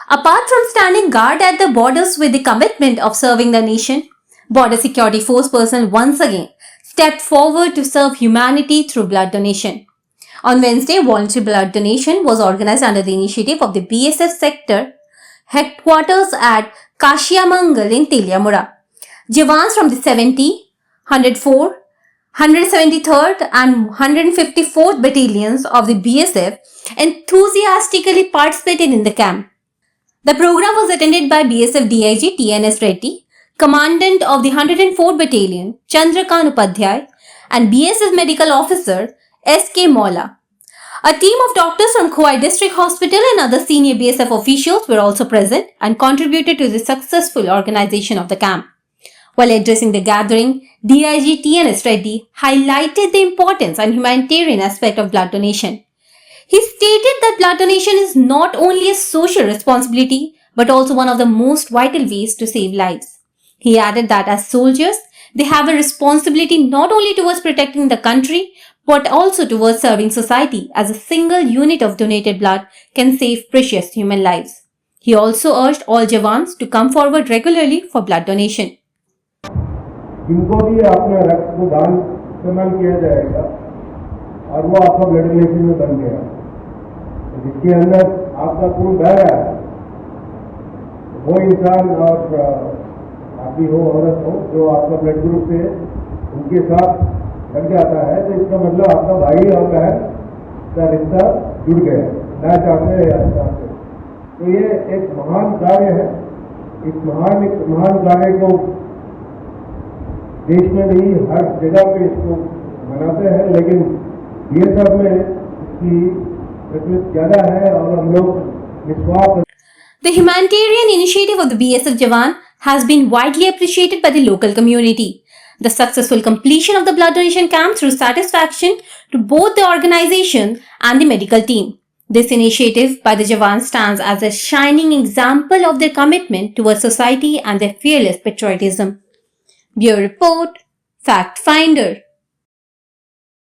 Apart from standing guard at the borders with the commitment of serving the nation, Border Security Force personnel once again stepped forward to serve humanity through blood donation. On Wednesday, voluntary blood donation was organized under the initiative of the BSF sector headquarters at Kashiamangal in Teliamura. Jawans from the 70, 104, 173rd and 154th battalions of the BSF enthusiastically participated in the camp. The program was attended by BSF DIG TNS Reddy, Commandant of the 104th Battalion Chandrakant Upadhyay, and BSF Medical Officer SK Mola. A team of doctors from Khowai District Hospital and other senior BSF officials were also present and contributed to the successful organization of the camp. While addressing the gathering, DIG TNS Reddy highlighted the importance and humanitarian aspect of blood donation. He stated that blood donation is not only a social responsibility but also one of the most vital ways to save lives. He added that as soldiers, they have a responsibility not only towards protecting the country but also towards serving society, as a single unit of donated blood can save precious human lives. He also urged all Jawans to come forward regularly for blood donation. जिनको भी अपने रक्त को दान इस्तेमाल किया जाएगा और वो आपका ब्लड रिलेशन में बन गया, जिसके अंदर आपका खून बह रहा है, वो इंसान और आदमी हो औरत हो जो आपका ब्लड ग्रुप से उनके साथ लग जाता है, तो इसका मतलब आपका भाई और बहन का रिश्ता जुड़ गया, ना चाहते या चाहते। तो ये एक महान कार्य है। इस महान कार्य को देश में नहीं हर जगह पे इसको मनाते हैं, लेकिन ये सब में इसकी प्रचलित ज्यादा है और हम लोग निस्वार्थ। The humanitarian initiative of the BSF Jawan has been widely appreciated by the local community. The successful completion of the blood donation camp threw satisfaction to both the organization and the medical team. This initiative by the Jawan stands as a shining example of their commitment towards society and their fearless patriotism. Bureau Report, Fact Finder.